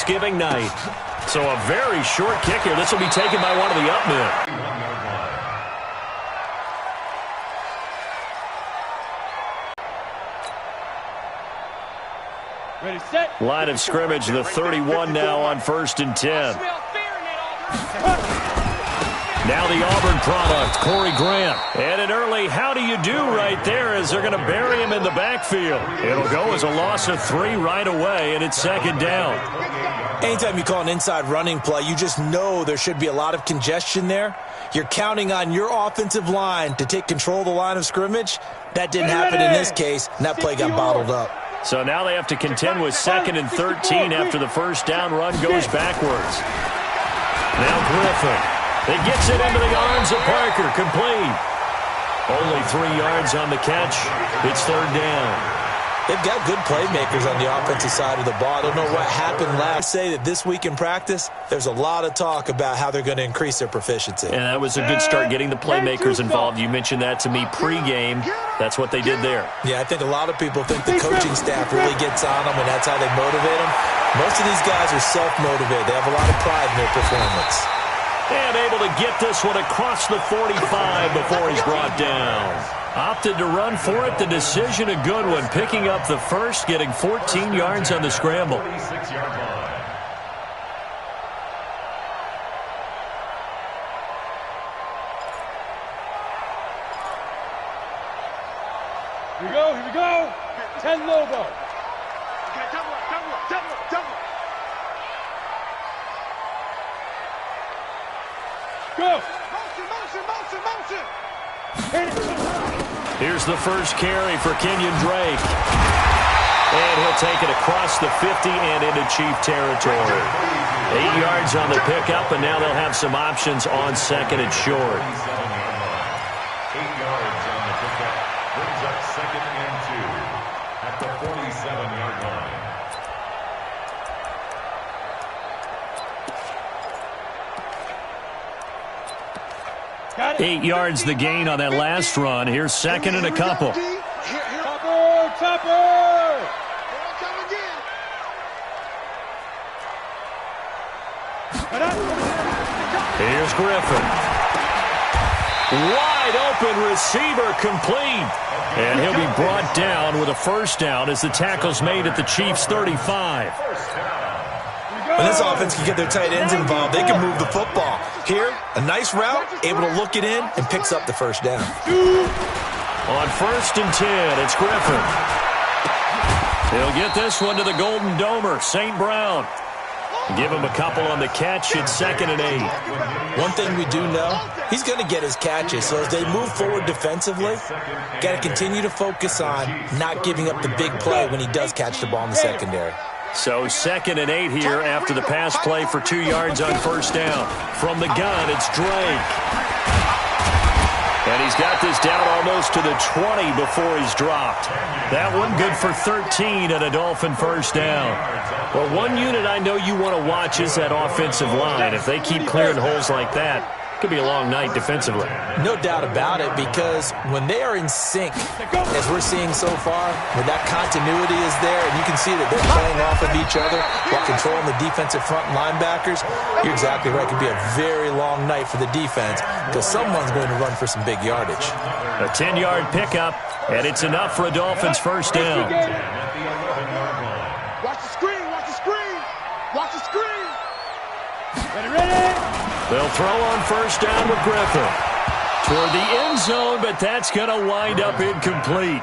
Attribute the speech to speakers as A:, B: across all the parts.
A: Thanksgiving night. So a very short kick here. This will be taken by one of the up men.
B: Ready, set.
A: Line of scrimmage, the 31 now on 1st and 10. Now the Auburn product, Corey Grant. And an early how do you do right there as they're going to bury him in the backfield. It'll go as a loss of 3 right away, and it's 2nd down.
C: Anytime you call an inside running play, you just know there should be a lot of congestion there. You're counting on your offensive line to take control of the line of scrimmage. That didn't happen in this case, and that play got bottled up.
A: So now they have to contend with 2nd and 13 after the first down run goes backwards. Now Griffin. It gets it into the arms of Parker, complete. Only 3 yards on the catch. It's 3rd down.
C: They've got good playmakers on the offensive side of the ball. I don't know what happened last. Say that this week in practice, there's a lot of talk about how they're going to increase their proficiency.
A: And that was a good start, getting the playmakers involved. You mentioned that to me pregame. That's what they did there.
C: Yeah, I think a lot of people think the coaching staff really gets on them, and that's how they motivate them. Most of these guys are self-motivated. They have a lot of pride in their performance.
A: And able to get this one across the 45 before he's brought down. Opted to run for it. The decision a good one. Picking up the first, getting 14 yards on the scramble.
B: Here we go, here we go. 10 logo. Okay, double up. Go. Motion. Hit it.
A: Here's the first carry for Kenyon Drake. And he'll take it across the 50 and into Chief territory. 8 yards on the pickup, and now they'll have some options on 2nd and short.
D: 8 yards on the pickup. Brings up 2nd and 2 at the 47-yard line.
A: 8 yards the gain on that last run. Here's 2nd and a couple.
B: Topper!
A: Here's Griffin. Wide open receiver, complete. And he'll be brought down with a first down as the tackle's made at the Chiefs' 35.
C: When this offense can get their tight ends involved, they can move the football. Here, a nice route, able to look it in, and picks up the first down.
A: On 1st and 10, it's Griffin. He'll get this one to the Golden Domer, St. Brown. Give him a couple on the catch. It's 2nd and 8.
C: One thing we do know, he's going to get his catches. So as they move forward defensively, got to continue to focus on not giving up the big play when he does catch the ball in the secondary.
A: So 2nd and 8 here after the pass play for 2 yards on first down. From the gun, it's Drake. And he's got this down almost to the 20 before he's dropped. That one good for 13 and a Dolphin first down. Well, one unit I know you want to watch is that offensive line. If they keep clearing holes like that, it could be a long night defensively.
C: No doubt about it, because when they are in sync, as we're seeing so far, when that continuity is there, and you can see that they're playing off of each other while controlling the defensive front linebackers, you're exactly right. It could be a very long night for the defense because someone's going to run for some big yardage.
A: A 10-yard pickup, and it's enough for a Dolphins first down.
B: Watch the screen. Ready.
A: They'll throw on first down with Griffin. Toward the end zone, but that's going to wind up incomplete.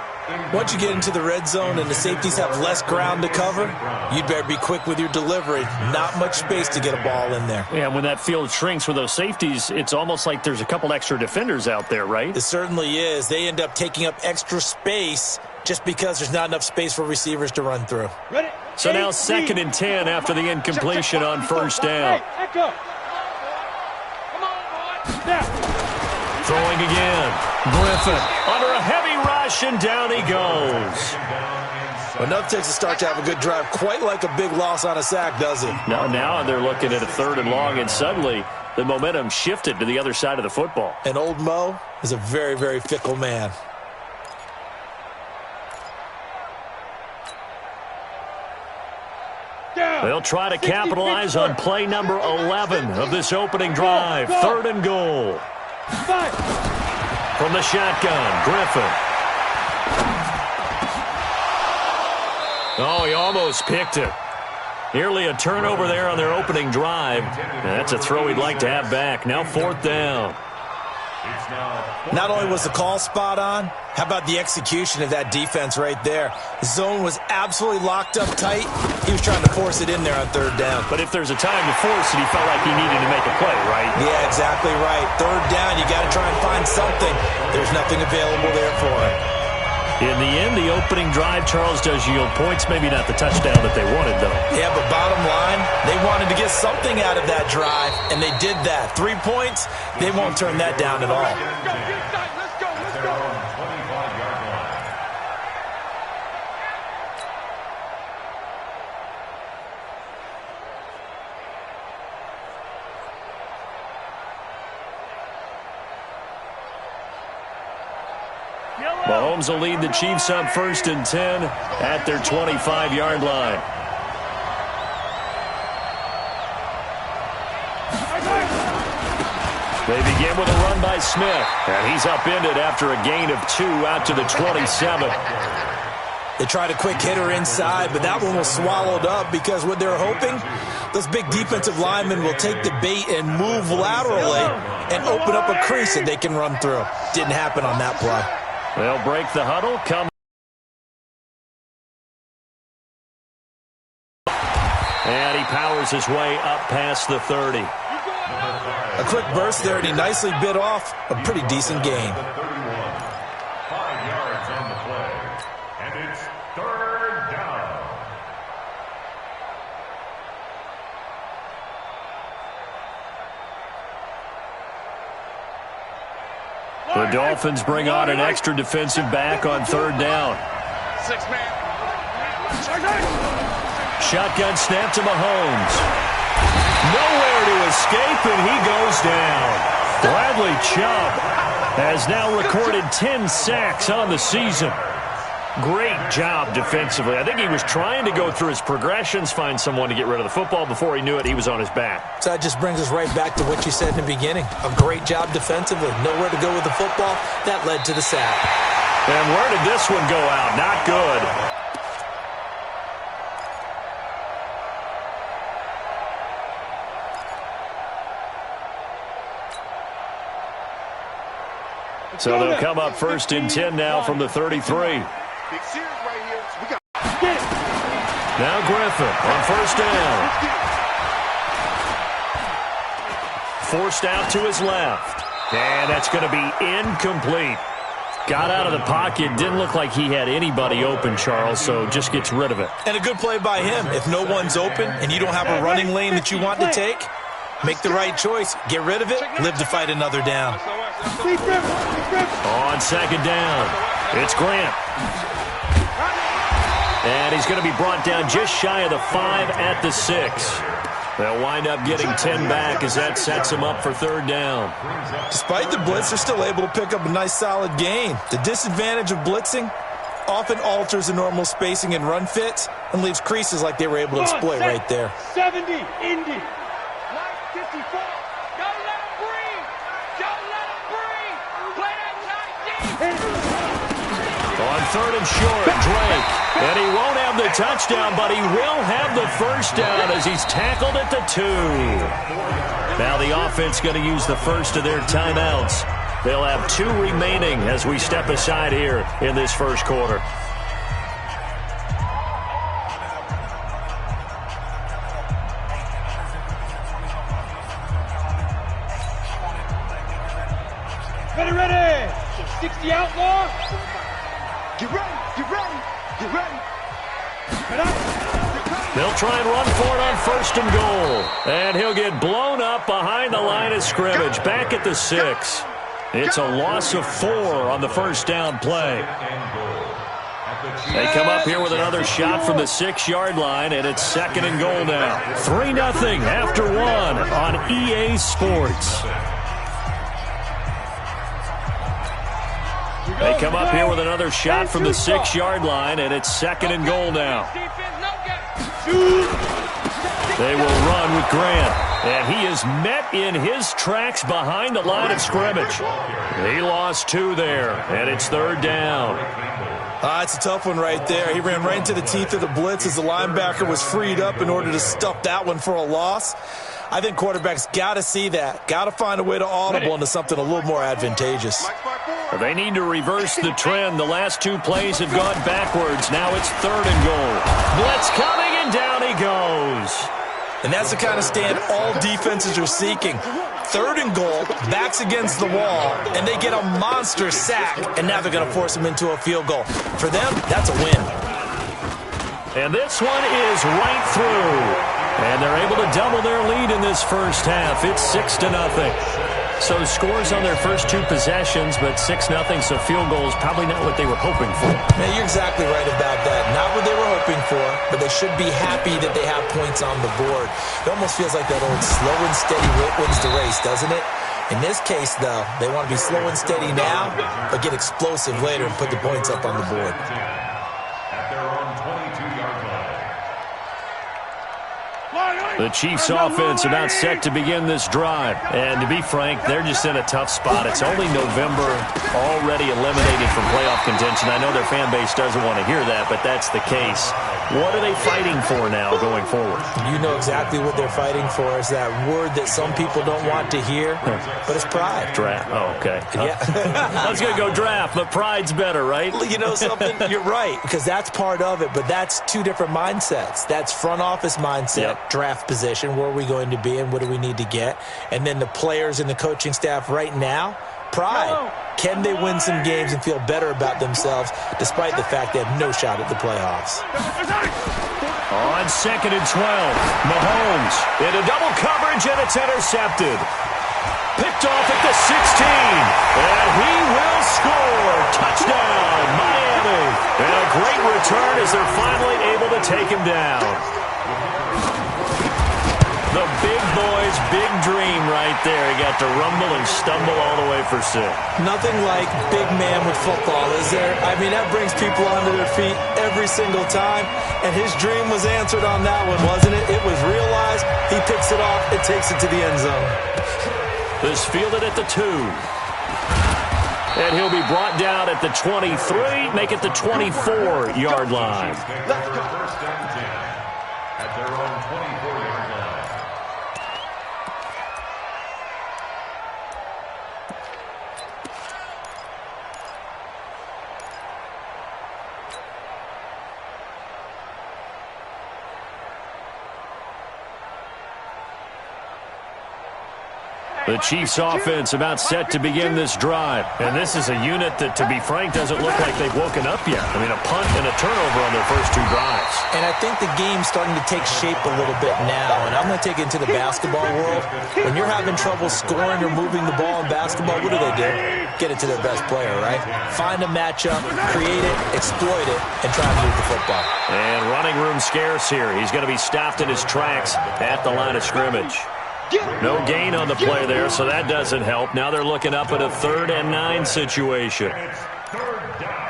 C: Once you get into the red zone and the safeties have less ground to cover, you'd better be quick with your delivery. Not much space to get a ball in there.
A: Yeah, when that field shrinks with those safeties, it's almost like there's a couple extra defenders out there, right?
C: It certainly is. They end up taking up extra space just because there's not enough space for receivers to run through.
B: Ready.
A: So now 2nd and 10 after the incompletion on first down. Throwing again. Griffin under a heavy rush, and down he goes.
C: Enough takes a start to have a good drive, quite like a big loss on a sack, does it?
A: Now they're looking at a 3rd and long, and suddenly the momentum shifted to the other side of the football.
C: And old Mo is a very, very fickle man.
A: They'll try to capitalize on play number 11 of this opening drive. 3rd and goal. From the shotgun, Griffin. Oh, he almost picked it. Nearly a turnover there on their opening drive. And that's a throw he'd like to have back. Now 4th down.
C: Not only was the call spot on, how about the execution of that defense right there? The zone was absolutely locked up tight. He was trying to force it in there on 3rd down.
A: But if there's a time to force it, he felt like he needed to make a play, right?
C: Yeah, exactly right. 3rd down, you got to try and find something. There's nothing available there for him.
A: In the end, the opening drive, Charles, does yield points. Maybe not the touchdown that they wanted, though.
C: Yeah, but bottom line, they wanted to get something out of that drive, and they did that. 3 points, they won't turn that down at all.
B: Let's go.
A: Mahomes will lead the Chiefs up 1st and 10 at their 25-yard line. They begin with a run by Smith, and he's upended after a gain of 2 out to the 27.
C: They tried a quick hitter inside, but that one was swallowed up because what they're hoping, those big defensive linemen will take the bait and move laterally and open up a crease that they can run through. Didn't happen on that play.
A: They'll break the huddle. And he powers his way up past the 30.
C: A quick burst there, and he nicely bit off a pretty decent gain.
D: 5 yards on the play, and it's 3rd down.
A: The Dolphins bring on an extra defensive back on 3rd down.
B: 6-man.
A: Shotgun snap to Mahomes. Nowhere to escape, and he goes down. Bradley Chubb has now recorded 10 sacks on the season. Great job defensively. I think he was trying to go through his progressions, find someone to get rid of the football. Before he knew it, he was on his back.
C: So that just brings us right back to what you said in the beginning. A great job defensively. Nowhere to go with the football. That led to the sack.
A: And where did this one go out? Not good. So they'll come up 1st and 10 now from the 33. Now Griffin on 1st down. Forced out to his left. And that's going to be incomplete. Got out of the pocket. Didn't look like he had anybody open, Charles, so just gets rid of it.
C: And a good play by him. If no one's open and you don't have a running lane that you want to take, make the right choice. Get rid of it. Live to fight another down.
A: On 2nd down, it's Grant. And he's going to be brought down just shy of the 5 at the 6. They'll wind up getting 10 back as that sets them up for 3rd down.
C: Despite the blitz, they're still able to pick up a nice solid gain. The disadvantage of blitzing often alters the normal spacing and run fits and leaves creases like they were able to exploit right there.
B: 70, Indy. 54. Don't let him breathe. Don't let him breathe. Play that tight deep.
A: On 3rd and short, Drake. And he won't have the touchdown, but he will have the 1st down as he's tackled at the 2. Now the offense going to use the first of their timeouts. They'll have 2 remaining as we step aside here in this 1st quarter.
B: Ready. 60 outlaw. Get ready.
A: They'll try and run for it on 1st and goal. And he'll get blown up behind the line of scrimmage, back at the 6. It's a loss of 4 on the 1st down play. They come up here with another shot from the 6-yard line, and it's 2nd and goal now. 3-0 after 1 on EA Sports. They come up here with another shot from the 6-yard line, and it's 2nd and goal now.
B: Shoot.
A: They will run with Grant. And he is met in his tracks behind the line of scrimmage. He lost 2 there, and it's 3rd down.
C: It's a tough one right there. He ran right into the teeth of the blitz as the linebacker was freed up in order to stuff that one for a loss. I think quarterbacks got to see that. Got to find a way to audible into something a little more advantageous.
A: They need to reverse the trend. The last 2 plays have gone backwards. Now it's 3rd and goal. Blitz coming, and down he goes.
C: And that's the kind of stand all defenses are seeking. 3rd and goal, backs against the wall, and they get a monster sack, and now they're going to force them into a field goal. For them, that's a win.
A: And this one is right through. And they're able to double their lead in this first half. It's 6-0. So scores on their first 2 possessions, but 6-0, so field goal is probably not what they were hoping for.
C: Man, you're exactly right about that. Not what they were hoping for, but they should be happy that they have points on the board. It almost feels like that old slow and steady wins the race, doesn't it? In this case, though, they want to be slow and steady now, but get explosive later and put the points up on the board.
D: At their own 22-yard line.
A: The Chiefs' offense about set to begin this drive. And to be frank, they're just in a tough spot. It's only November, already eliminated from playoff contention. I know their fan base doesn't want to hear that, but that's the case. What are they fighting for now going forward?
C: You know exactly what they're fighting for. Is that word that some people don't want to hear, but it's pride.
A: Draft. Oh, okay.
C: Yeah.
A: I was going to go draft, but pride's better, right?
C: You know something? You're right, because that's part of it, but that's 2 different mindsets. That's front office mindset, draft position, where are we going to be and what do we need to get? And then the players and the coaching staff right now, pride. Can they win some games and feel better about themselves despite the fact they have no shot at the playoffs?
A: On 2nd and 12, Mahomes into double coverage, and it's intercepted. Picked off at the 16, and he will score. Touchdown, Miami. And a great return as they're finally able to take him down. The big boy's big dream right there. He got to rumble and stumble all the way for 6.
C: Nothing like big man with football, is there? I mean, that brings people onto their feet every single time. And his dream was answered on that one, wasn't it? It was realized. He picks it off. It takes it to the end zone.
A: This fielded at the 2. And he'll be brought down at the 23, make it the 24-yard line.
D: First down 10 at their own 24-yard line.
A: The Chiefs' offense about set to begin this drive. And this is a unit that, to be frank, doesn't look like they've woken up yet. I mean, a punt and a turnover on their first 2 drives.
C: And I think the game's starting to take shape a little bit now. And I'm going to take it into the basketball world. When you're having trouble scoring or moving the ball in basketball, what do? Get it to their best player, right? Find a matchup, create it, exploit it, and try and move the football.
A: And running room scarce here. He's going to be stopped in his tracks at the line of scrimmage. No gain on the play there, so that doesn't help. Now they're looking up at a 3rd and 9 situation.
D: Third down.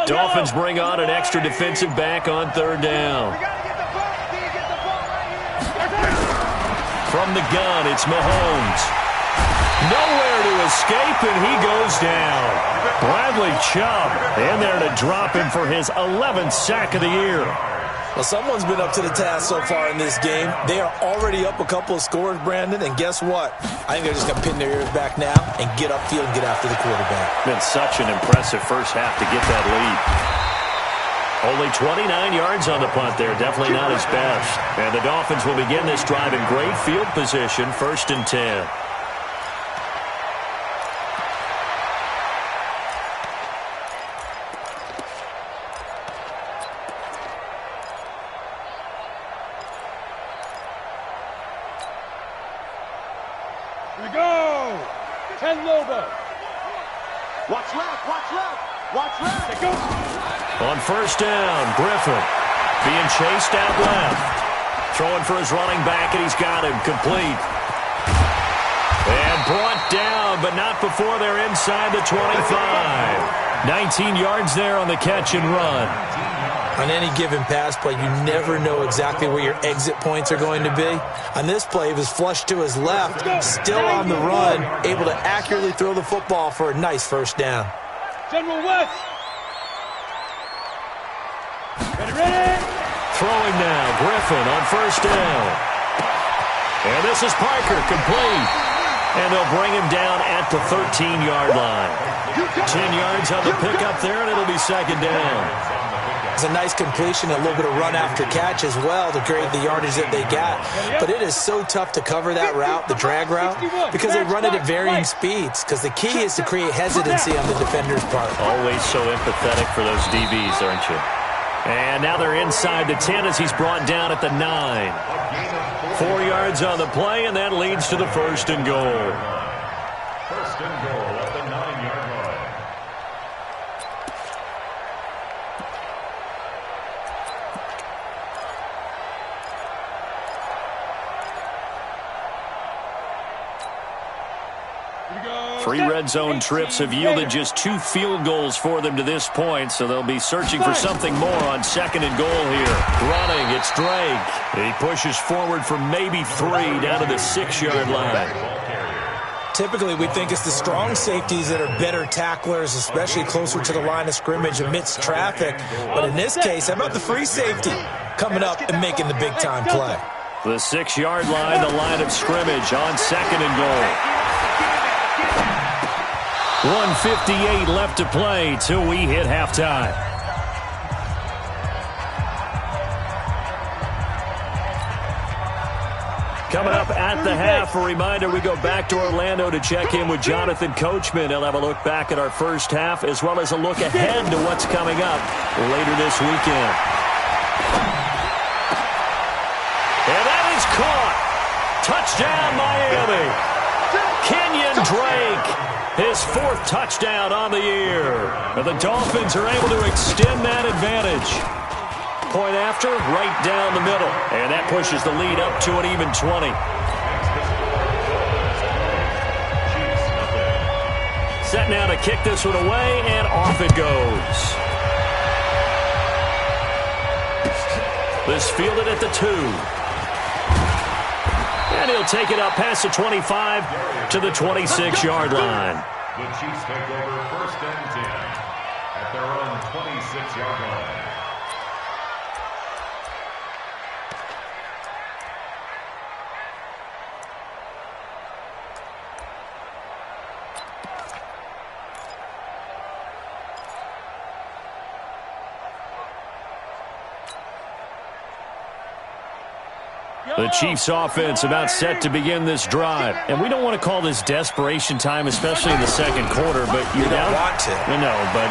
A: Dolphins bring on an extra defensive back on 3rd down. From the gun, it's Mahomes. Nowhere to escape, and he goes down. Bradley Chubb in there to drop him for his 11th sack of the year.
C: Well, someone's been up to the task so far in this game. They are already up a couple of scores, Brandon, and guess what? I think they're just going to pin their ears back now and get upfield and get after the quarterback.
A: Been such an impressive first half to get that lead. Only 29 yards on the punt there. Definitely not his best. And the Dolphins will begin this drive in great field position, 1st and 10.
B: Here we go. 10 Lobo. Watch left, watch left, watch left. They go.
A: On first down, Griffin being chased out left. Throwing for his running back, and he's got him complete. And brought down, but not before they're inside the 25. 19 yards there on the catch and run.
C: On any given pass play, you never know exactly where your exit points are going to be. On this play, he was flushed to his left, still on the run, able to accurately throw the football for a nice first down.
B: General West. Ready?
A: Throwing now, Griffin on first down. And this is Parker, complete. And they'll bring him down at the 13-yard line. 10 yards on the pickup there, and it'll be second down.
C: It's a nice completion, a little bit of run after catch as well to create the yardage that they got. But it is so tough to cover that route, the drag route, because they run it at varying speeds. Because the key is to create hesitancy on the defender's part.
A: Always so empathetic for those DBs, aren't you? And now they're inside the 10 as he's brought down at the 9. 4 yards on the play, and that leads to the first and goal.
D: First and goal at the 9-yard line.
A: Three red zone trips have yielded just 2 field goals for them to this point, so they'll be searching for something more on second and goal here. Running, it's Drake. He pushes forward for maybe 3 down to the 6-yard line.
C: Typically, we think it's the strong safeties that are better tacklers, especially closer to the line of scrimmage amidst traffic. But in this case, how about the free safety coming up and making the big-time play?
A: The 6-yard line, the line of scrimmage on second and goal. 1:58 left to play till we hit halftime. Coming up at the half, a reminder, we go back to Orlando to check in with Jonathan Coachman. He'll have a look back at our first half as well as a look ahead to what's coming up later this weekend. And that is caught. Touchdown, Miami. Kenyon Drake. His 4th touchdown on the year. And the Dolphins are able to extend that advantage. Point after, right down the middle. And that pushes the lead up to an even 20. Set now to kick this one away, and off it goes. This fielded at the 2. And he'll take it up past the 25 to the 26-yard line.
D: The Chiefs take over first and 10 at their own 26-yard line.
A: The Chiefs offense about set to begin this drive. And we don't want to call this desperation time, especially in the second quarter, but you're down.
C: You don't want to.
A: No, but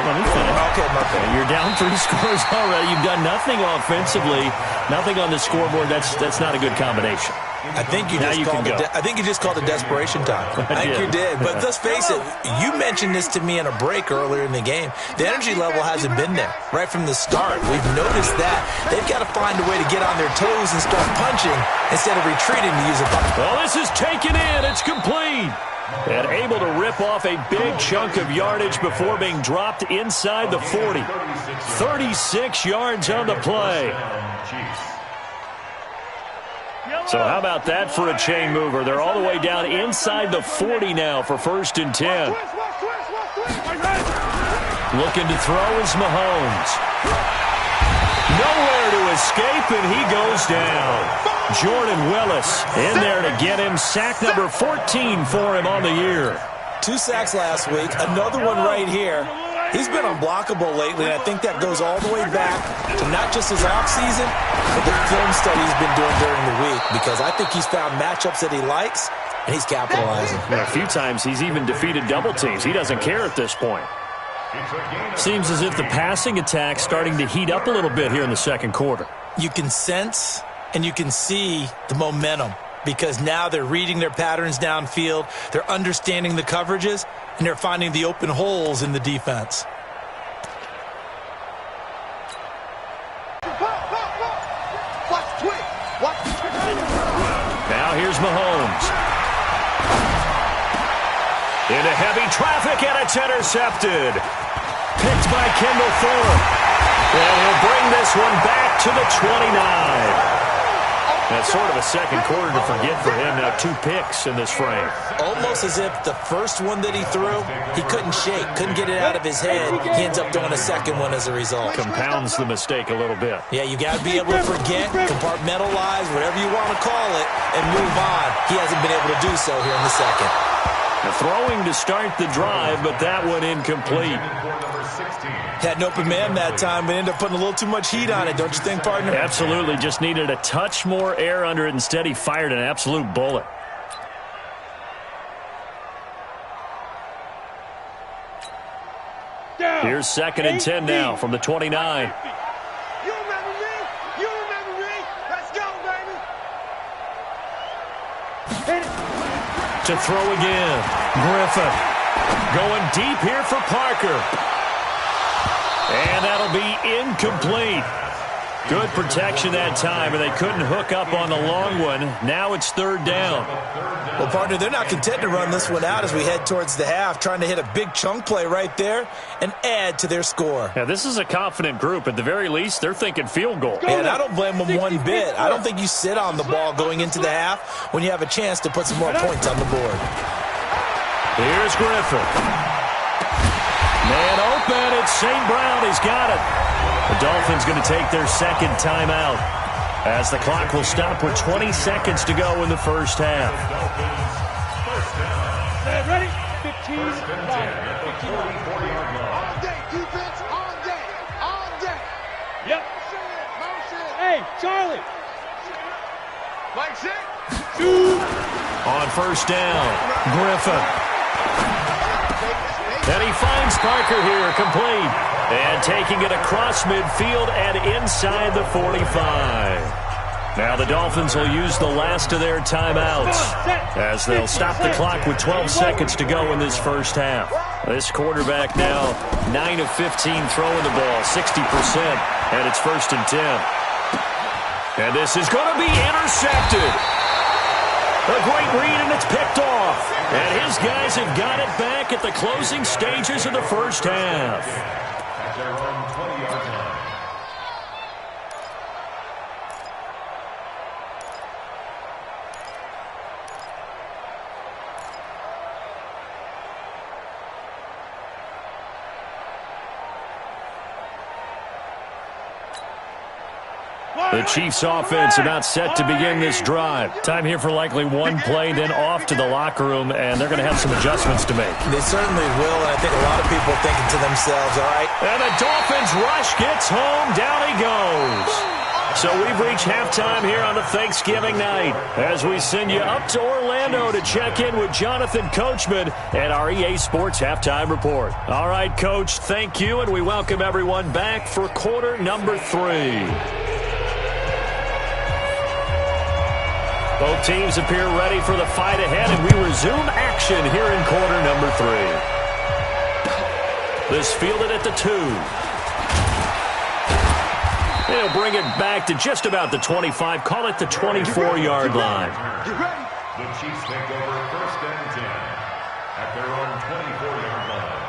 A: let me finish.
C: Okay.
A: You're down 3 scores already. You've done nothing offensively, nothing on the scoreboard. That's not a good combination.
C: I think you just called it desperation time. I think you did. But let's face it, you mentioned this to me in a break earlier in the game. The energy level hasn't been there right from the start. We've noticed that. They've got to find a way to get on their toes and start punching instead of retreating to use a button.
A: Well, this is taken in. It's complete. And able to rip off a big chunk of yardage before being dropped inside the 40. 36 yards on the play. So how about that for a chain mover? They're all the way down inside the 40 now for first and 10. Looking to throw is Mahomes. Nowhere to escape, and he goes down. Jordan Willis in there to get him. Sack number 14 for him on the year.
C: 2 sacks last week, another one right here. He's been unblockable lately, and I think that goes all the way back to not just his offseason, but the film study he's been doing during the week, because I think he's found matchups that he likes, and he's capitalizing.
A: A few times he's even defeated double teams. He doesn't care at this point. Seems as if the passing attack's starting to heat up a little bit here in the second quarter.
C: You can sense and you can see the momentum. because now they're reading their patterns downfield, they're understanding the coverages, and they're finding the open holes in the defense.
A: Now here's Mahomes. Into heavy traffic, and it's intercepted. Picked by Kendall Thorpe. And he'll bring this one back to the 29. That's sort of a second quarter to forget for him. Now 2 picks in this frame.
C: Almost as if the first one that he threw, he couldn't shake, couldn't get it out of his head. He ends up throwing a second one as a result.
A: Compounds the mistake a little bit.
C: Yeah, you got to be able to forget, compartmentalize, whatever you want to call it, and move on. He hasn't been able to do so here in the second.
A: Throwing to start the drive, but that one incomplete.
C: Had an open man that time, but ended up putting a little too much heat on it, don't you think, partner?
A: Absolutely. Just needed a touch more air under it. Instead, he fired an absolute bullet. Here's 2nd and 10 now from the 29.
B: You remember me? You remember me? Let's go, baby.
A: To throw again. Griffin going deep here for Parker. And that'll be incomplete. Good protection that time, and they couldn't hook up on the long one. Now it's 3rd down.
C: Well, partner, they're not content to run this one out as we head towards the half, trying to hit a big chunk play right there and add to their score.
A: Yeah, this is a confident group. At the very least, they're thinking field goal.
C: And I don't blame them one bit. I don't think you sit on the ball going into the half when you have a chance to put some more points on the board.
A: Here's Griffin. Man open, it's St. Brown. He's got it. The Dolphins going to take their 2nd timeout as the clock will stop with 20 seconds to go in the first half.
B: Ready? 15. All day, defense, all day. All day. Yep. Hey, Charlie. Like shit. Shoot.
A: On 1st down, Griffin. And he finds Parker here, complete. And taking it across midfield and inside the 45. Now the Dolphins will use the last of their timeouts as they'll stop the clock with 12 seconds to go in this first half. This quarterback now 9 of 15 throwing the ball, 60%, and it's 1st and 10. And this is going to be intercepted. A great read, and it's picked off. And his guys have got it back at the closing stages of the first half.
D: At their own 20-yard line.
A: The Chiefs offense about set to begin this drive. Time here for likely one play, then off to the locker room, and they're going to have some adjustments to make.
C: They certainly will, and I think a lot of people are thinking to themselves, all right.
A: And the Dolphins rush gets home. Down he goes. So we've reached halftime here on a Thanksgiving night as we send you up to Orlando to check in with Jonathan Coachman at our EA Sports Halftime Report. All right, Coach, thank you, and we welcome everyone back for quarter number 3. Both teams appear ready for the fight ahead, and we resume action here in quarter number 3. This fielded at the 2. They'll bring it back to just about the 25, call it the 24-yard line.
D: The Chiefs take over 1st and 10 at their own 24-yard line.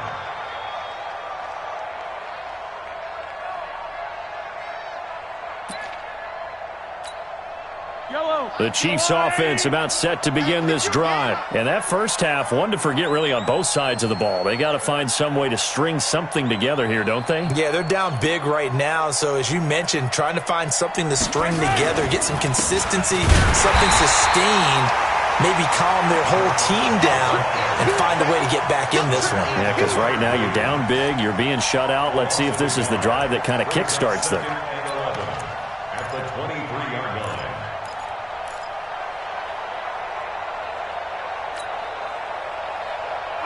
A: The Chiefs offense about set to begin this drive. And that first half, one to forget really on both sides of the ball. They got to find some way to string something together here, don't they?
C: Yeah, they're down big right now. So as you mentioned, trying to find something to string together, get some consistency, something sustained, maybe calm their whole team down and find a way to get back in this one.
A: Yeah, because right now you're down big, you're being shut out. Let's see if this is the drive that kind of kickstarts them.
D: At the 23-yard line.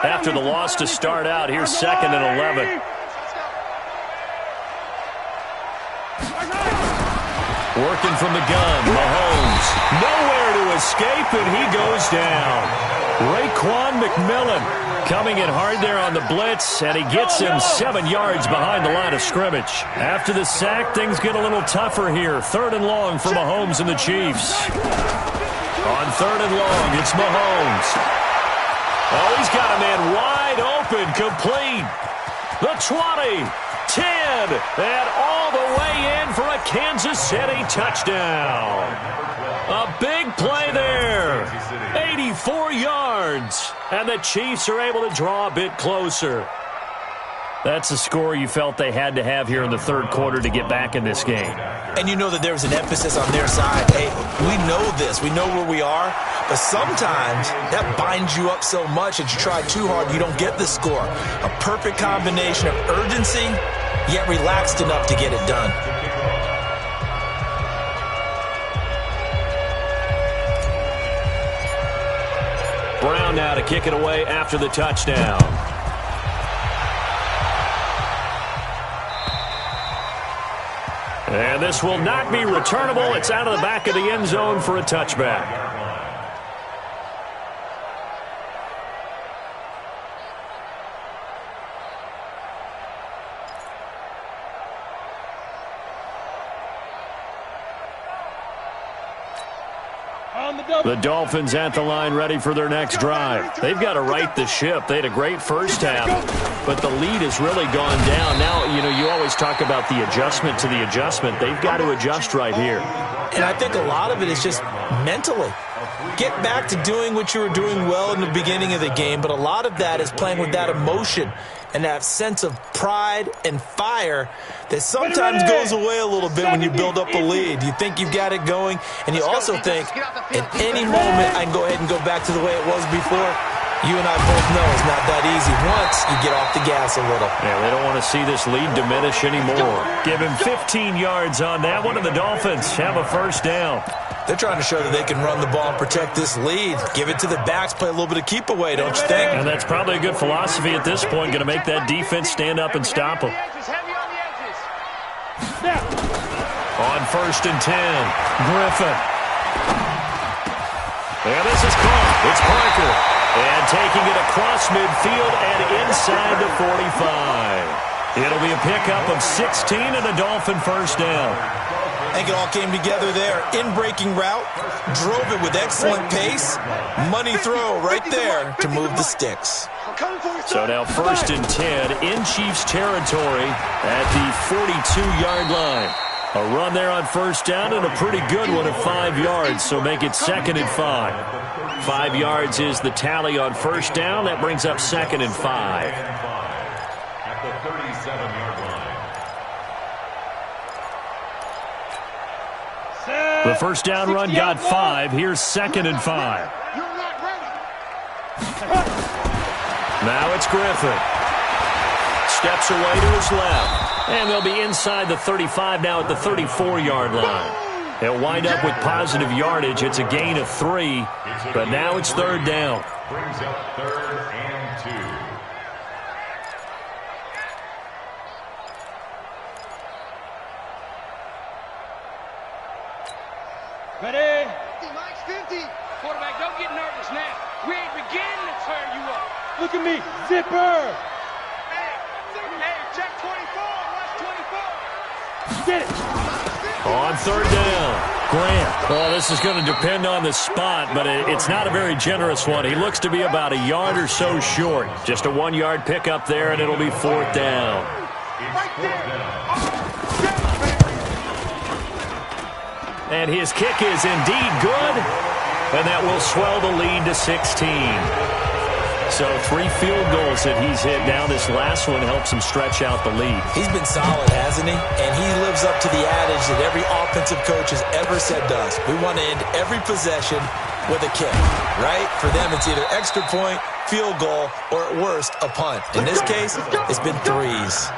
A: After the loss to start out, here's 2nd and 11. Working from the gun, Mahomes. Mahomes. Nowhere to escape, and he goes down. Raekwon McMillan coming in hard there on the blitz, and he gets him 7 yards behind the line of scrimmage. After the sack, things get a little tougher here. 3rd and long for Mahomes and the Chiefs. On 3rd and long, it's Mahomes. Oh, he's got a man wide open, complete. The 20, 10, and all the way in for a Kansas City touchdown. A big play there. 84 yards. And the Chiefs are able to draw a bit closer. That's a score you felt they had to have here in the 3rd quarter to get back in this game.
C: And you know that there was an emphasis on their side. Hey, we know this. We know where we are. But sometimes that binds you up so much that you try too hard, you don't get the score. A perfect combination of urgency, yet relaxed enough to get it done.
A: Brown now to kick it away after the touchdown. And this will not be returnable. It's out of the back of the end zone for a touchback. The Dolphins at the line ready for their next drive. They've got to right the ship. They had a great first half, but the lead has really gone down. Now, you always talk about the adjustment to the adjustment. They've got to adjust right here.
C: And I think a lot of it is just mentally. Get back to doing what you were doing well in the beginning of the game, but a lot of that is playing with that emotion and that sense of pride and fire that sometimes goes away a little bit when you build up a lead. You think you've got it going, and you also think at any moment I can go ahead and go back to the way it was before. You and I both know it's not that easy once you get off the gas a little.
A: Yeah, they don't want to see this lead diminish anymore. Give him 15 yards on that one, and the Dolphins have a first down.
C: They're trying to show that they can run the ball and protect this lead. Give it to the backs, play a little bit of keep away, don't you think?
A: And that's probably a good philosophy at this point, going to make that defense stand up and stop them. On 1st and 10, Griffin. And this is caught. It's Parker. And taking it across midfield and inside the 45. It'll be a pickup of 16 and a Dolphin first down.
C: I think it all came together there. In-breaking route, drove it with excellent pace. Money throw right there to move the sticks.
A: So now 1st and 10 in Chiefs territory at the 42-yard line. A run there on first down and a pretty good one at 5 yards, so make it 2nd and 5. 5 yards is the tally on first down. That brings up 2nd and 5.
D: At the 37-yard line.
A: The first down run got 5. Here's 2nd and 5. Now it's Griffin. Steps away to his left. And they'll be inside the 35 now at the 34-yard line. They'll wind up with positive yardage. It's a gain of 3, but now it's 3rd down.
D: Brings up 3rd and 2.
B: Ready? 50. Quarterback, don't get nervous now. We ain't beginning to tear you up. Look at me. Zipper. Hey, check 24. Watch 24. Get it.
A: On 3rd down, Grant. Well, this is going to depend on the spot, but it's not a very generous one. He looks to be about a yard or so short. Just a 1-yard pickup there, and it'll be 4th down.
B: Right there.
A: And his kick is indeed good, and that will swell the lead to 16. So 3 field goals that he's hit now. This last one helps him stretch out the lead.
C: He's been solid, hasn't he? And he lives up to the adage that every offensive coach has ever said to us. We want to end every possession with a kick, right? For them, it's either extra point, field goal, or at worst, a punt. In this case, it's been 3s.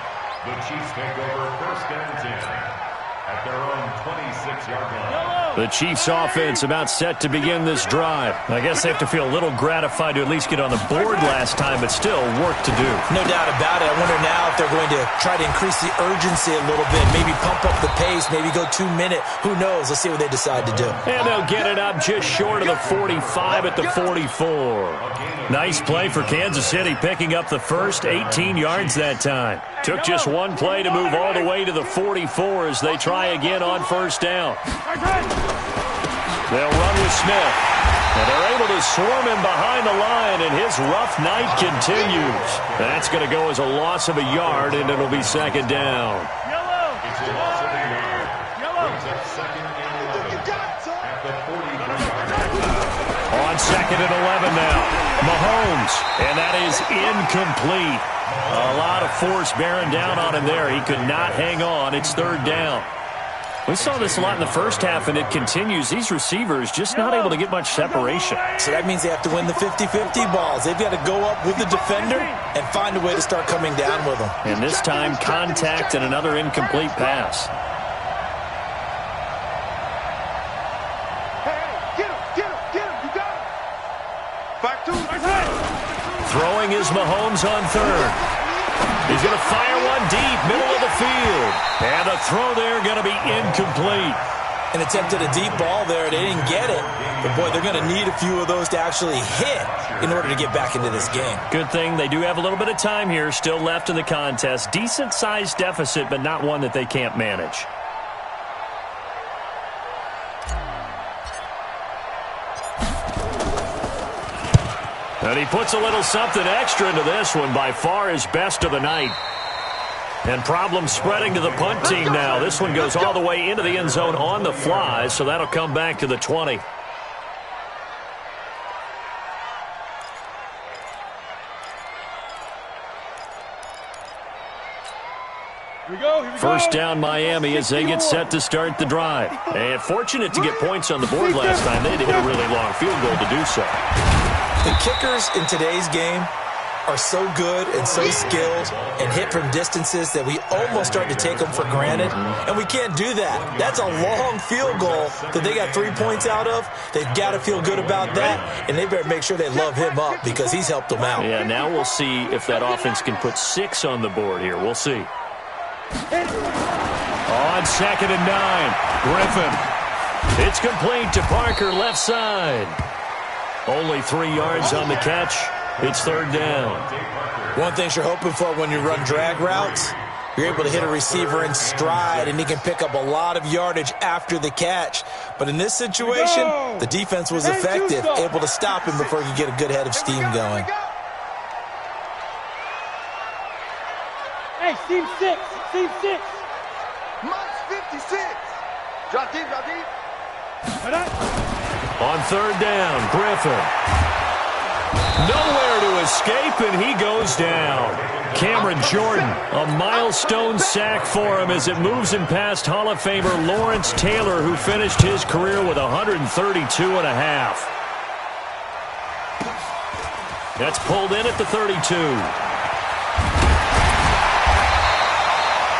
D: The Chiefs take over 1st and 10 at their own 26-yard line.
A: The Chiefs offense about set to begin this drive. I guess they have to feel a little gratified to at least get on the board last time, but still work to do.
C: No doubt about it. I wonder now if they're going to try to increase the urgency a little bit, maybe pump up the pace, maybe go 2 minute. Who knows? Let's see what they decide to do.
A: And they'll get it up just short of the 45 at the 44. Nice play for Kansas City, picking up the first 18 yards that time. Took just one play to move all the way to the 44 as they try again on first down. They'll run with Smith. And they're able to swarm him behind the line, and his rough night continues. That's going to go as a loss of a yard, and it'll be second down.
B: Yellow.
D: It's a loss of a yard. Brings up second and 11 at the 43.
A: On second and 11 now. Mahomes, and that is incomplete. A lot of force bearing down on him there. He could not hang on. It's third down. We saw this a lot in the first half, and it continues. These receivers just not able to get much separation.
C: So that means they have to win the 50-50 balls. They've got to go up with the defender and find a way to start coming down with them.
A: And this time, contact and another incomplete pass.
B: Hey, get him, you got him. Back to
A: Throwing is Mahomes on third. He's going to fire one deep, middle of the field. And the throw there going to be incomplete.
C: An attempt at a deep ball there. They didn't get it. But, boy, they're going to need a few of those to actually hit in order to get back into this game.
A: Good thing they do have a little bit of time here still left in the contest. Decent-sized deficit, but not one that they can't manage. And he puts a little something extra into this one, by far his best of the night. And problems spreading to the punt team now. This one goes all the way into the end zone on the fly, so that'll come back to the 20.
B: Here we go.
A: First down Miami as they get set to start the drive. And fortunate to get points on the board last time. They had to hit a really long field goal to do so.
C: The kickers in today's game are so good and so skilled and hit from distances that we almost start to take them for granted, and we can't do that. That's a long field goal that they got 3 points out of. They've got to feel good about that, and they better make sure they love him up because he's helped them out.
A: Yeah, now we'll see if that offense can put 6 on the board here. We'll see. On second and 9, Griffin. It's complete to Parker, left side. Only 3 yards on the catch. It's third down.
C: One thing you're hoping for when you run drag routes, you're able to hit a receiver in stride, and he can pick up a lot of yardage after the catch. But in this situation, the defense was effective, able to stop him before he could get a good head of steam going.
B: Hey, team 6.
E: March 56. Drop deep.
A: On third down, Griffin. Nowhere to escape, and he goes down. Cameron Jordan, a milestone sack for him as it moves him past Hall of Famer Lawrence Taylor, who finished his career with 132 and a half. That's pulled in at the 32.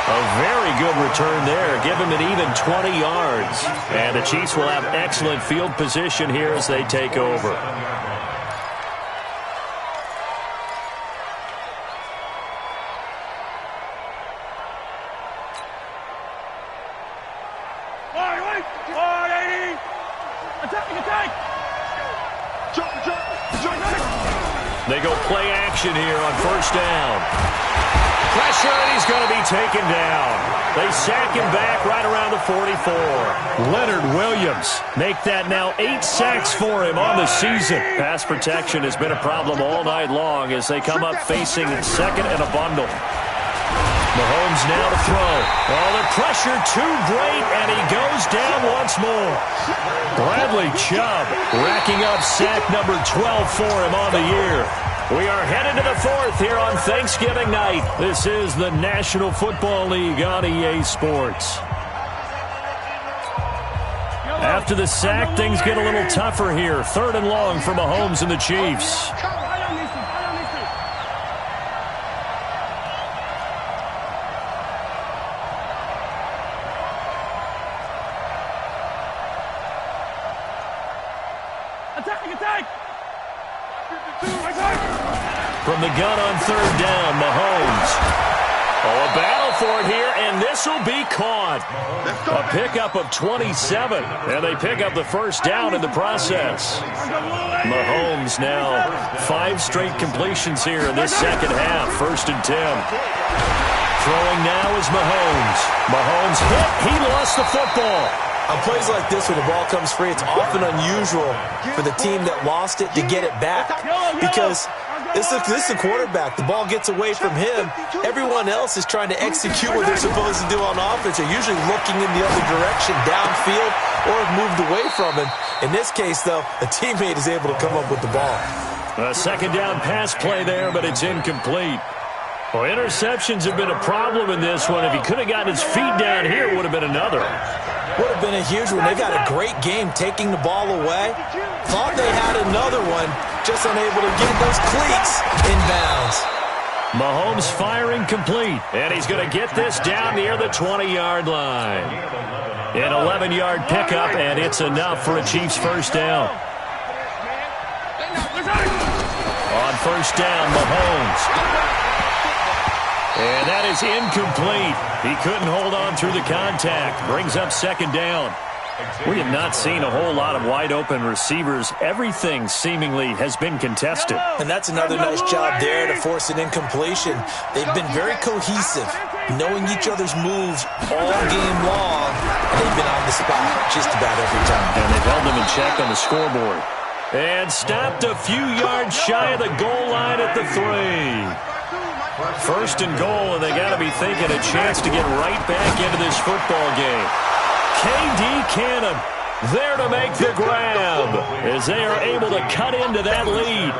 A: A very good return there. Give him an even 20 yards. And the Chiefs will have excellent field position here as they take over. They go play action here on first down. Pressure, and he's going to be taken down. They sack him back right around the 44. Leonard Williams make that now 8 sacks for him on the season. Pass protection has been a problem all night long as they come up facing second and a bundle. Mahomes now to throw. Oh, the pressure too great, and he goes down once more. Bradley Chubb racking up sack number 12 for him on the year. We are headed to the 4th here on Thanksgiving night. This is the National Football League on EA Sports. After the sack, things get a little tougher here. 3rd and long for Mahomes and the Chiefs. From the gun on third down, Mahomes. Oh, a battle for it here, and this will be caught. A pickup of 27, and they pick up the first down in the process. Mahomes now 5 straight completions here in this second half, 1st and 10. Throwing now is Mahomes. Mahomes hit. He lost the football.
C: On plays like this where the ball comes free, it's often unusual for the team that lost it to get it back because this is the quarterback. The ball gets away from him. Everyone else is trying to execute what they're supposed to do on offense. They're usually looking in the other direction, downfield, or have moved away from him. In this case, though, a teammate is able to come up with the ball.
A: A second down pass play there, but it's incomplete. Well, interceptions have been a problem in this one. If he could have gotten his feet down here, it would have been another.
C: Would have been a huge one. They've got a great game taking the ball away. Thought they had another one, just unable to get those cleats inbounds.
A: Mahomes firing complete, and he's going to get this down near the 20-yard line. An 11-yard pickup, and it's enough for a Chiefs first down. On first down, Mahomes. And that is incomplete. He couldn't hold on through the contact. Brings up second down. We have not seen a whole lot of wide-open receivers. Everything seemingly has been contested.
C: And that's another nice job there to force an incompletion. They've been very cohesive, knowing each other's moves all game long, and they've been on the spot just about every time.
A: And they've held them in check on the scoreboard. And stopped a few yards shy of the goal line at the 3. First and goal, and they got to be thinking a chance to get right back into this football game. KD Cannon there to make the grab as they are able to cut into that lead.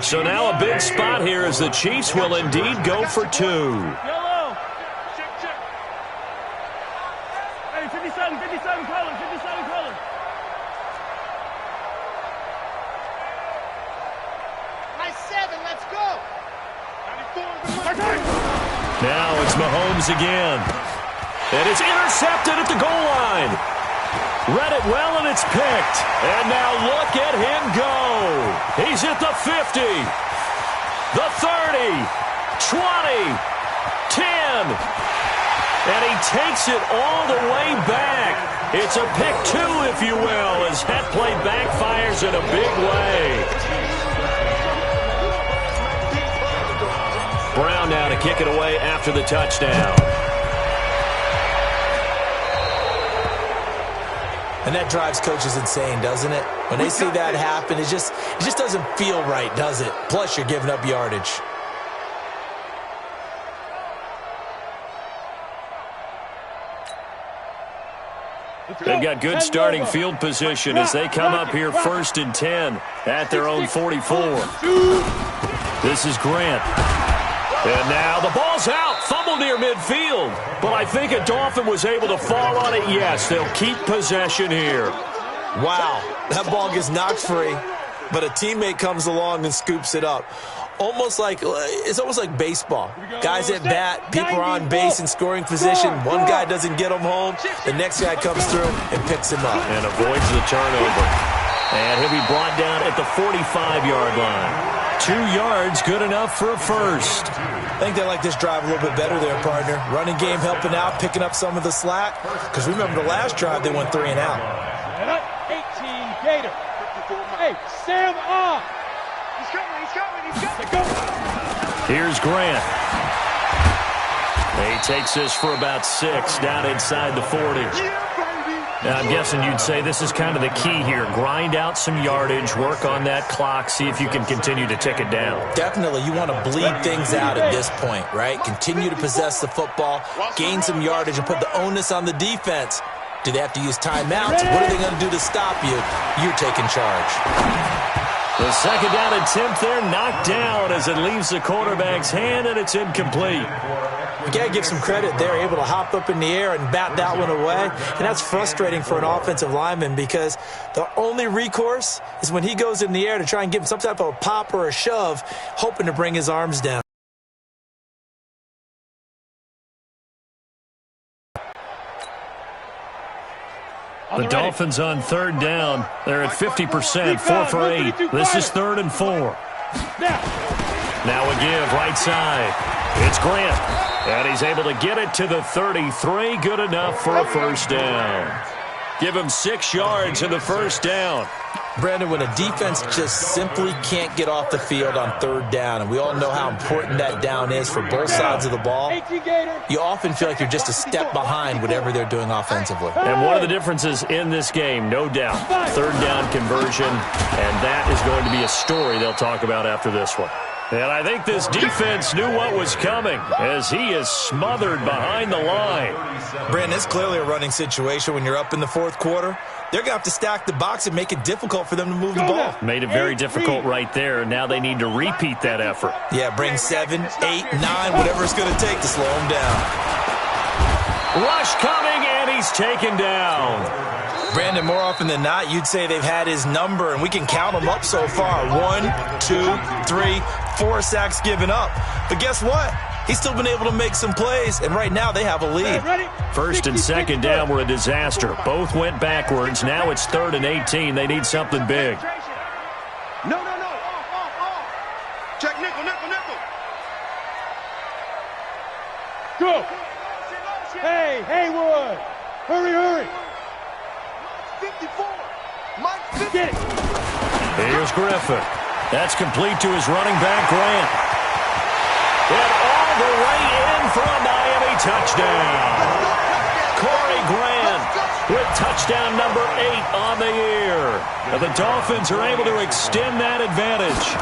A: So now a big spot here as the Chiefs will indeed go for 2.
B: Yellow. Check. Hey, 57 colors. Let's go.
A: Now it's Mahomes again. And it's intercepted at the goal line. Read it well, and it's picked. And now look at him go. He's at the 50, the 30, 20, 10. And he takes it all the way back. It's a pick 2, if you will, as that play backfires in a big way. Brown now to kick it away after the touchdown.
C: And that drives coaches insane, doesn't it? When they see that happen, it just doesn't feel right, does it? Plus, you're giving up yardage.
A: They've got good starting field position as they come up here 1st and 10 at their own 44. This is Grant. And now the ball's out. Fumble near midfield. But I think a Dolphin was able to fall on it. Yes, they'll keep possession here.
C: Wow, that ball gets knocked free, but a teammate comes along and scoops it up. It's almost like baseball. Guys at bat, people are on base in scoring position. One guy doesn't get him home. The next guy comes through and picks him up.
A: And avoids the turnover. And he'll be brought down at the 45-yard line. 2 yards, good enough for a first.
C: I think they like this drive a little bit better there, partner. Running game helping out, picking up some of the slack. Because remember the last drive, they went 3 and out.
B: 18 Gator. Hey, Sam off. He's coming.
A: Here's Grant. He takes this for about 6 down inside the 40. Now, I'm guessing you'd say this is kind of the key here. Grind out some yardage, work on that clock, see if you can continue to tick it down.
C: Definitely. You want to bleed things out at this point, right? Continue to possess the football, gain some yardage, and put the onus on the defense. Do they have to use timeouts? What are they going to do to stop you? You're taking charge.
A: The second down attempt there knocked down as it leaves the quarterback's hand, and it's incomplete.
C: You got to give some credit. They're able to hop up in the air and bat that one away. And that's frustrating for an offensive lineman because the only recourse is when he goes in the air to try and give him some type of a pop or a shove, hoping to bring his arms down.
A: The Dolphins on third down. They're at 50%, 4 for 8. This is 3rd and 4. Now a give, right side. It's Grant. And he's able to get it to the 33. Good enough for a first down. Give him 6 yards in the first down.
C: Brandon, when a defense just simply can't get off the field on third down, and we all know how important that down is for both sides of the ball, you often feel like you're just a step behind whatever they're doing offensively.
A: And one of the differences in this game, no doubt, third down conversion, and that is going to be a story they'll talk about after this one. And I think this defense knew what was coming as he is smothered behind the line.
C: Brandon, it's clearly a running situation when you're up in the fourth quarter. They're going to have to stack the box and make it difficult for them to move the ball.
A: Made it very difficult right there. Now they need to repeat that effort.
C: Yeah, bring 7, 8, 9, whatever it's going to take to slow them down.
A: Rush coming, and he's taken down.
C: Brandon, more often than not, you'd say they've had his number, and we can count them up so far. 1, 2, 3, 4 sacks given up. But guess what? He's still been able to make some plays, and right now they have a lead.
A: First and second down were a disaster. Both went backwards. Now it's 3rd and 18. They need something big.
E: No. Off. Check nickel.
B: Go. Hey, Haywood. Hurry.
E: 54. Mike 50.
B: Get it.
A: Here's Griffin. That's complete to his running back, Grant. And all the way in for a Miami touchdown. Corey Grant with touchdown number 8 on the year. And the Dolphins are able to extend that advantage.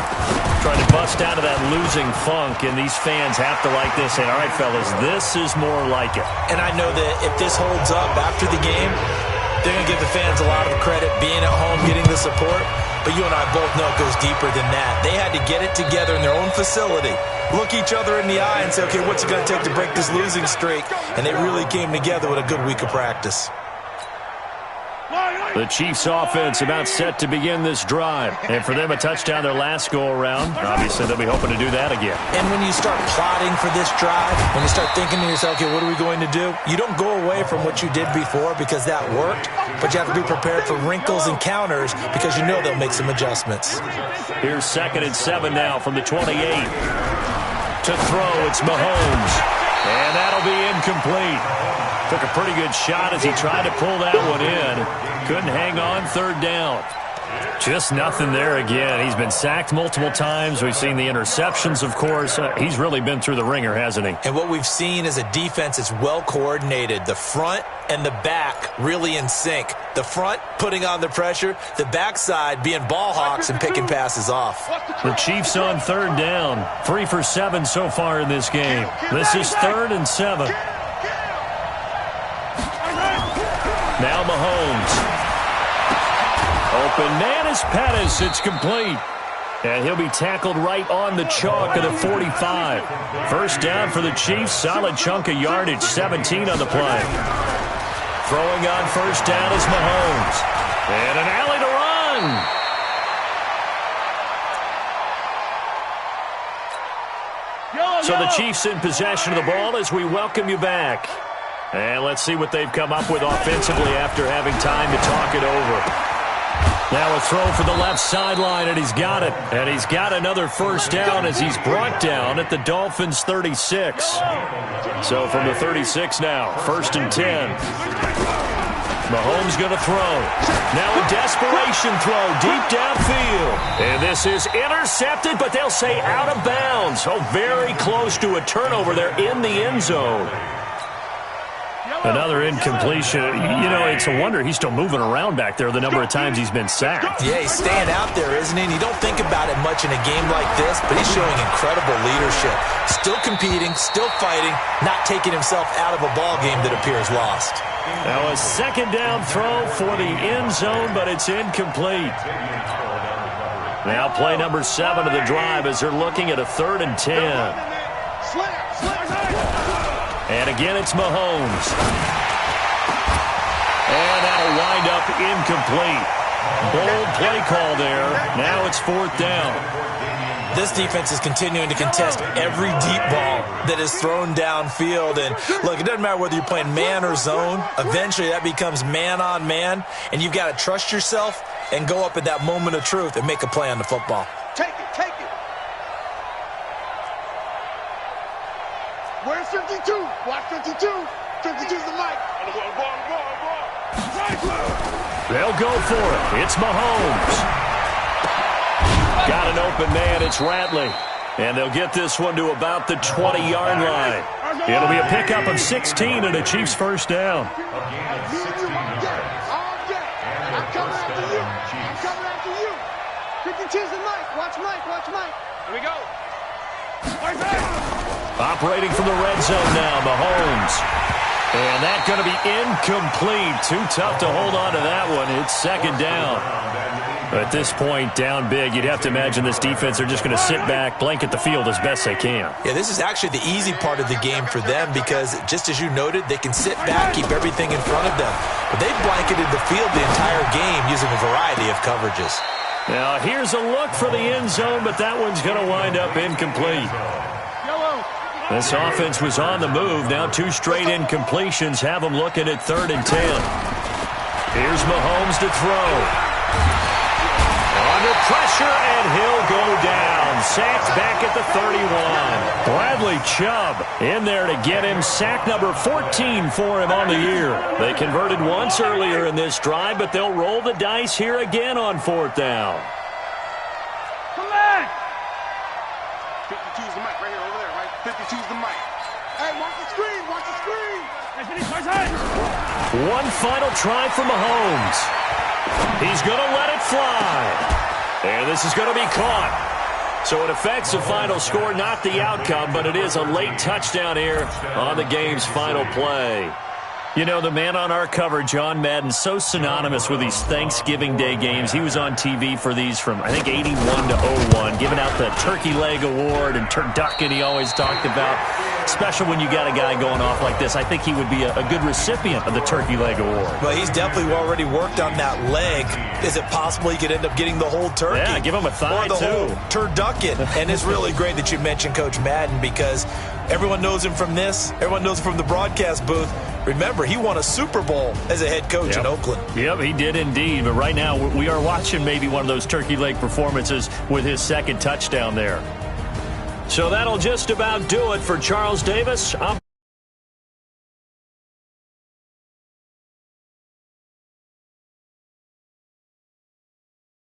A: Trying to bust out of that losing funk, and these fans have to like this. Say, all right, fellas, this is more like it.
C: And I know that if this holds up after the game, they're going to give the fans a lot of credit being at home, getting the support. But you and I both know it goes deeper than that. They had to get it together in their own facility, look each other in the eye and say, okay, what's it going to take to break this losing streak? And they really came together with a good week of practice.
A: The Chiefs offense about set to begin this drive. And for them, a touchdown their last go-around. Obviously, they'll be hoping to do that again.
C: And when you start plotting for this drive, when you start thinking to yourself, okay, what are we going to do? You don't go away from what you did before because that worked, but you have to be prepared for wrinkles and counters because you know they'll make some adjustments.
A: Here's 2nd and 7 now from the 28. To throw, it's Mahomes. And that'll be incomplete. Took a pretty good shot as he tried to pull that one in. Couldn't hang on, 3rd down. Just nothing there again. He's been sacked multiple times. We've seen the interceptions, of course. He's really been through the ringer, hasn't he?
C: And what we've seen is a defense that's well coordinated. The front and the back really in sync. The front putting on the pressure. The backside being ball hawks and picking passes off.
A: The Chiefs on 3rd down. 3 for 7 so far in this game. This is 3rd and 7. Now Mahomes. Open man is Pettis. It's complete. And he'll be tackled right on the chalk of the 45. First down for the Chiefs. Solid chunk of yardage. 17 on the play. Throwing on first down is Mahomes. And an alley to run. So the Chiefs in possession of the ball as we welcome you back. And let's see what they've come up with offensively after having time to talk it over. Now a throw for the left sideline, and he's got it. And he's got another first down as he's brought down at the Dolphins' 36. So from the 36 now, 1st and 10. Mahomes going to throw. Now a desperation throw deep downfield. And this is intercepted, but they'll say out of bounds. Oh, very close to a turnover there in the end zone. Another incompletion. You know, it's a wonder he's still moving around back there the number of times he's been sacked.
C: Yeah, he's staying out there, isn't he? And you don't think about it much in a game like this, but he's showing incredible leadership. Still competing, still fighting, not taking himself out of a ball game that appears lost.
A: Now a 2nd down throw for the end zone, but it's incomplete. Now play number 7 of the drive as they're looking at a 3rd and 10. And again, it's Mahomes. And that'll wind up incomplete. Bold play call there. Now it's 4th down.
C: this defense is continuing to contest every deep ball that is thrown downfield. And look, it doesn't matter whether you're playing man or zone. Eventually that becomes man on man, and you've got to trust yourself and go up at that moment of truth and make a play on the football.
E: Take it, take it. Where's 52? Watch 52. 52's the mic.
A: They'll go for it. It's Mahomes. Got an open man. It's Radley. And they'll get this one to about the 20-yard line. It'll be a pickup of 16 and a Chiefs first down.
E: I'm coming after you. I'm coming after you. 52's the mic. Watch Mike. Watch Mike.
B: Here we go.
A: Operating from the red zone now, Mahomes. And that's going to be incomplete. Too tough to hold on to that one. It's second down. At this point, down big, you'd have to imagine this defense are just going to sit back, blanket the field as best they can.
C: Yeah, this is actually the easy part of the game for them because, just as you noted, they can sit back, keep everything in front of them. But they've blanketed the field the entire game using a variety of coverages.
A: Now, here's a look for the end zone, but that one's going to wind up incomplete. This offense was on the move. Now 2 straight incompletions have them looking at 3rd and 10. Here's Mahomes to throw. Under pressure, and he'll go down. Sacked back at the 31. Bradley Chubb in there to get him. Sack number 14 for him on the year. They converted once earlier in this drive, but they'll roll the dice here again on 4th down.
B: Come back.
E: 52's the mic right here over there, right? 52's the mic. Hey, watch the screen. Watch the screen.
A: One final try for Mahomes. He's going to let it fly. And this is going to be caught. So it affects the final score, not the outcome, but it is a late touchdown here on the game's final play. You know, the man on our cover, John Madden, so synonymous with these Thanksgiving Day games. He was on TV for these from, I think, 81 to 01, giving out the Turkey Leg Award and turducken he always talked about. Special when you got a guy going off like this. I think he would be a good recipient of the Turkey Leg Award.
C: Well, he's definitely already worked on that leg. Is it possible he could end up getting the whole turkey?
A: Yeah, give him a thigh,
C: or the whole turducken. And it's really great that you mentioned Coach Madden because everyone knows him from this. Everyone knows him from the broadcast booth. Remember, he won a Super Bowl as a head coach in Oakland.
A: Yep, he did indeed. But right now, we are watching maybe one of those turkey leg performances with his second touchdown there. So that'll just about do it for Charles Davis.